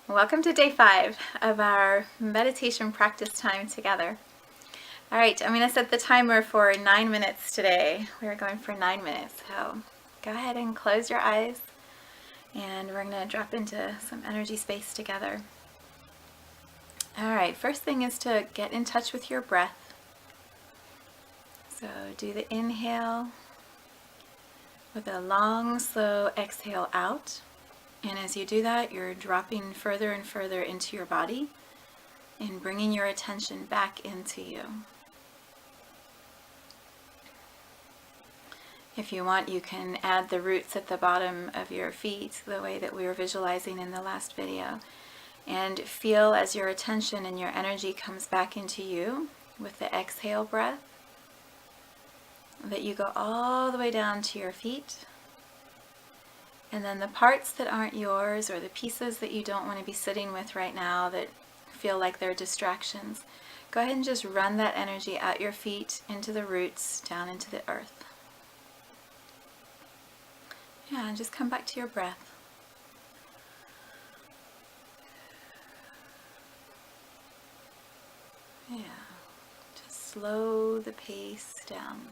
Welcome to day 5 of our meditation practice time together. All right, I'm going to set the timer for 9 minutes today. We're going for 9 minutes, so go ahead and close your eyes, and we're going to drop into some energy space together. All right, first thing is to get in touch with your breath. So do the inhale with a long, slow exhale out. And as you do that, you're dropping further and further into your body and bringing your attention back into you. If you want, you can add the roots at the bottom of your feet, the way that we were visualizing in the last video. And feel as your attention and your energy comes back into you with the exhale breath, that you go all the way down to your feet. And then the parts that aren't yours, or the pieces that you don't want to be sitting with right now that feel like they're distractions, go ahead and just run that energy out your feet into the roots, down into the earth. Yeah, and just come back to your breath. Yeah, just slow the pace down.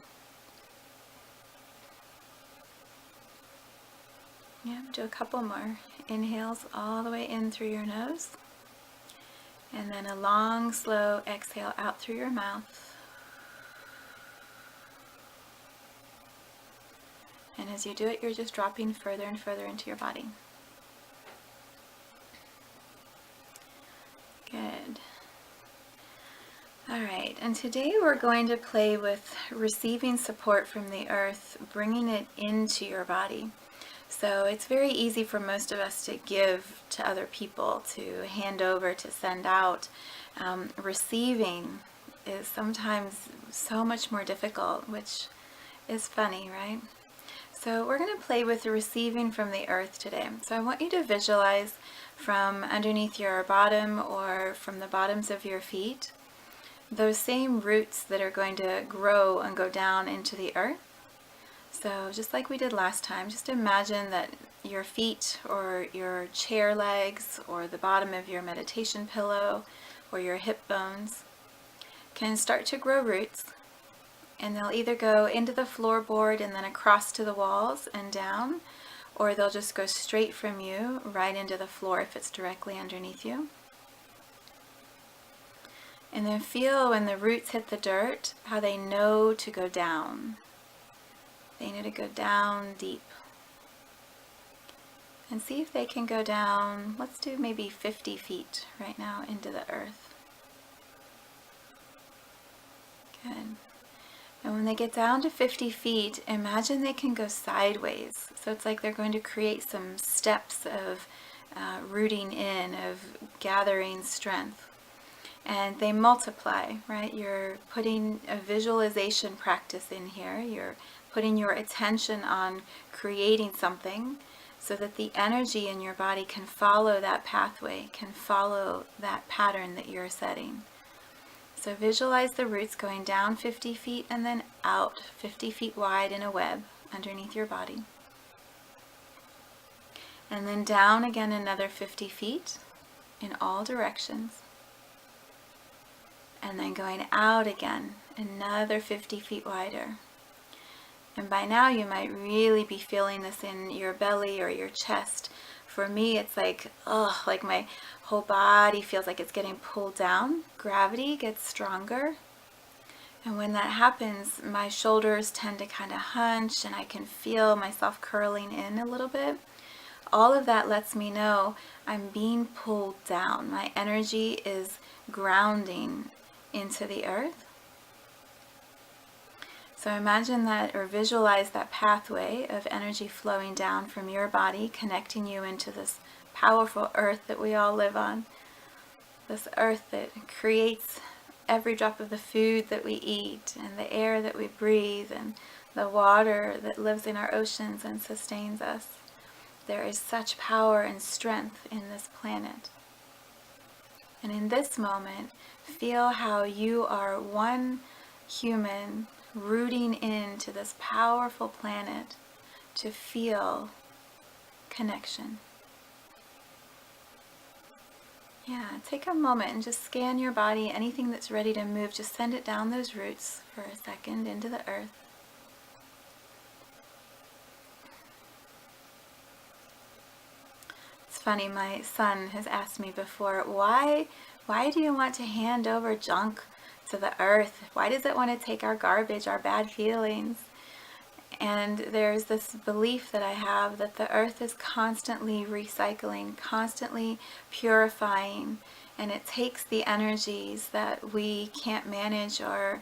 Yeah, do a couple more inhales all the way in through your nose. And then a long, slow exhale out through your mouth. And as you do it, you're just dropping further and further into your body. Good. All right, and today we're going to play with receiving support from the earth, bringing it into your body. So it's very easy for most of us to give to other people, to hand over, to send out. Receiving is sometimes so much more difficult, which is funny, right? So we're going to play with receiving from the earth today. So I want you to visualize from underneath your bottom or from the bottoms of your feet, those same roots that are going to grow and go down into the earth. So just like we did last time, just imagine that your feet or your chair legs or the bottom of your meditation pillow or your hip bones can start to grow roots, and they'll either go into the floorboard and then across to the walls and down, or they'll just go straight from you right into the floor if it's directly underneath you. And then feel when the roots hit the dirt, how they know to go down. They need to go down deep. And see if they can go down, let's do maybe 50 feet right now into the earth. Good. And when they get down to 50 feet, imagine they can go sideways. So it's like they're going to create some steps of rooting in, of gathering strength. And they multiply, right? You're putting a visualization practice in here. You're putting your attention on creating something so that the energy in your body can follow that pathway, can follow that pattern that you're setting. So visualize the roots going down 50 feet and then out 50 feet wide in a web underneath your body. And then down again another 50 feet in all directions. And then going out again another 50 feet wider. And by now you might really be feeling this in your belly or your chest. For me, it's like, like my whole body feels like it's getting pulled down. Gravity gets stronger. And when that happens, my shoulders tend to kind of hunch and I can feel myself curling in a little bit. All of that lets me know I'm being pulled down. My energy is grounding into the earth. So imagine that, or visualize that pathway of energy flowing down from your body, connecting you into this powerful earth that we all live on. This earth that creates every drop of the food that we eat, and the air that we breathe, and the water that lives in our oceans and sustains us. There is such power and strength in this planet. And in this moment, feel how you are one human rooting into this powerful planet to feel connection. Yeah, take a moment and just scan your body. Anything that's ready to move, just send it down those roots for a second into the earth. It's funny, my son has asked me before, why do you want to hand over junk to the earth? Why does it want to take our garbage, our bad feelings? And there's this belief that I have that the earth is constantly recycling, constantly purifying, and it takes the energies that we can't manage or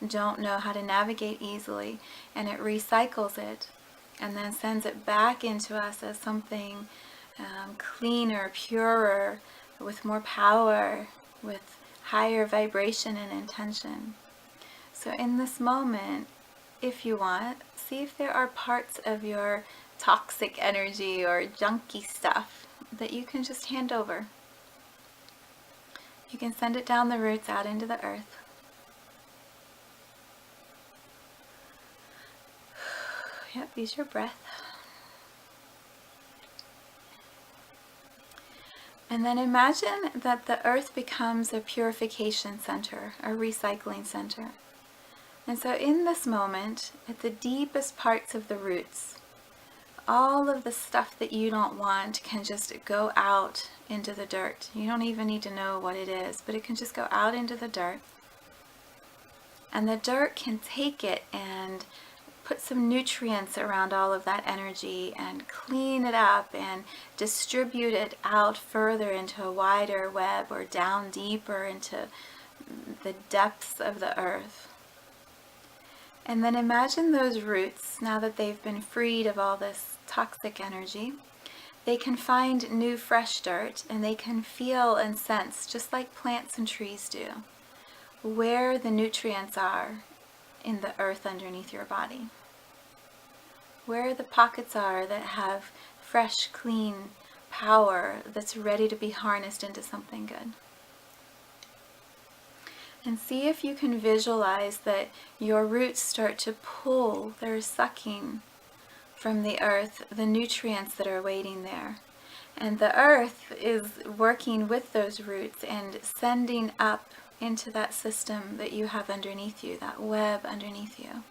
don't know how to navigate easily, and it recycles it and then sends it back into us as something cleaner, purer, with more power, with higher vibration and intention. So in this moment, if you want, see if there are parts of your toxic energy or junky stuff that you can just hand over. You can send it down the roots out into the earth. Yep, use your breath. And then imagine that the earth becomes a purification center, a recycling center. And so in this moment, at the deepest parts of the roots, all of the stuff that you don't want can just go out into the dirt. You don't even need to know what it is, but it can just go out into the dirt. And the dirt can take it and put some nutrients around all of that energy and clean it up and distribute it out further into a wider web or down deeper into the depths of the earth. And then imagine those roots, now that they've been freed of all this toxic energy, they can find new fresh dirt and they can feel and sense, just like plants and trees do, where the nutrients are in the earth underneath your body. Where the pockets are that have fresh, clean power that's ready to be harnessed into something good. And see if you can visualize that your roots start to pull, they're sucking from the earth the nutrients that are waiting there. And the earth is working with those roots and sending up into that system that you have underneath you, that web underneath you.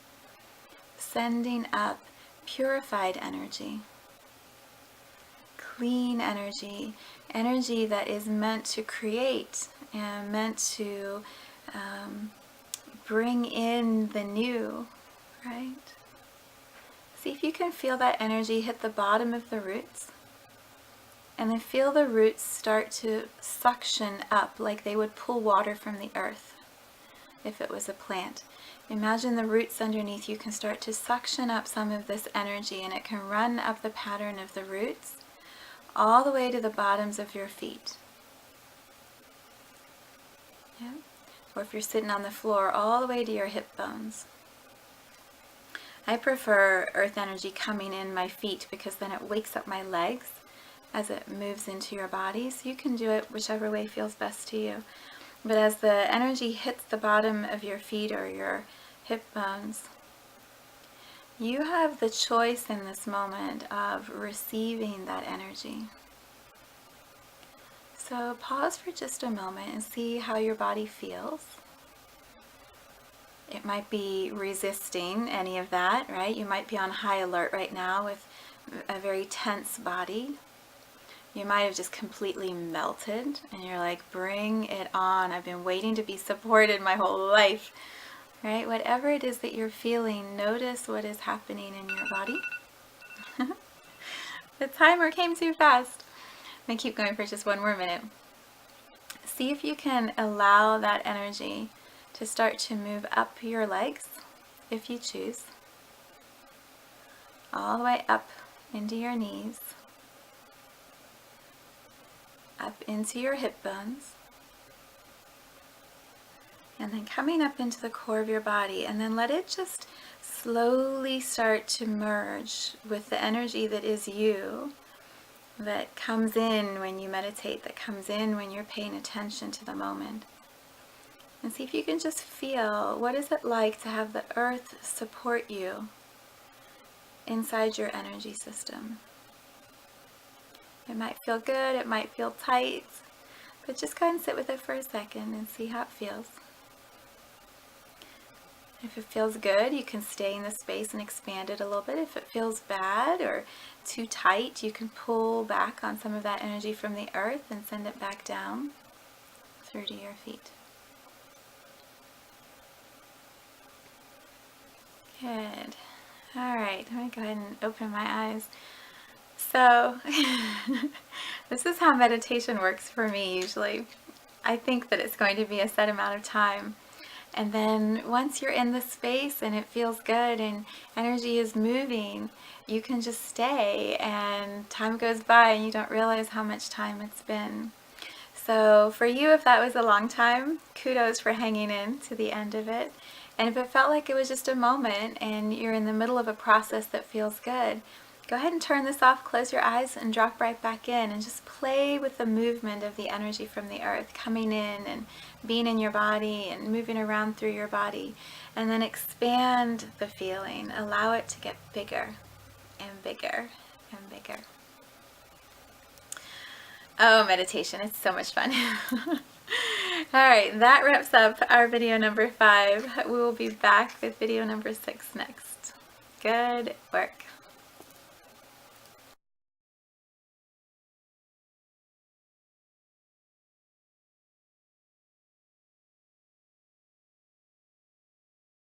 Sending up purified energy, clean energy, energy that is meant to create and meant to bring in the new, right? See if you can feel that energy hit the bottom of the roots, and then feel the roots start to suction up like they would pull water from the earth if it was a plant. Imagine the roots underneath you can start to suction up some of this energy, and it can run up the pattern of the roots all the way to the bottoms of your feet. Yeah? Or if you're sitting on the floor, all the way to your hip bones. I prefer earth energy coming in my feet because then it wakes up my legs as it moves into your body. So you can do it whichever way feels best to you. But as the energy hits the bottom of your feet or your hip bones, you have the choice in this moment of receiving that energy. So pause for just a moment and see how your body feels. It might be resisting any of that, right? You might be on high alert right now with a very tense body. You might have just completely melted and you're like, bring it on. I've been waiting to be supported my whole life, right? Whatever it is that you're feeling, notice what is happening in your body. The timer came too fast. I'm going to keep going for just one more minute. See if you can allow that energy to start to move up your legs, if you choose, all the way up into your knees, up into your hip bones, and then coming up into the core of your body, and then let it just slowly start to merge with the energy that is you, that comes in when you meditate, that comes in when you're paying attention to the moment. And see if you can just feel, what is it like to have the earth support you inside your energy system? It might feel good, it might feel tight, But just go ahead and sit with it for a second and see how it feels. If it feels good, you can stay in the space and expand it a little bit. If it feels bad or too tight, you can pull back on some of that energy from the earth and send it back down through to your feet. Good. All right, let me go ahead and open my eyes. So, this is how meditation works for me usually. I think that it's going to be a set amount of time. And then once you're in the space and it feels good and energy is moving, you can just stay and time goes by and you don't realize how much time it's been. So for you, if that was a long time, kudos for hanging in to the end of it. And if it felt like it was just a moment and you're in the middle of a process that feels good, go ahead and turn this off, close your eyes, and drop right back in and just play with the movement of the energy from the earth coming in and being in your body and moving around through your body. And then expand the feeling. Allow it to get bigger and bigger and bigger. Oh, meditation, it's so much fun. All right, that wraps up our video number 5. We will be back with video number 6 next. Good work.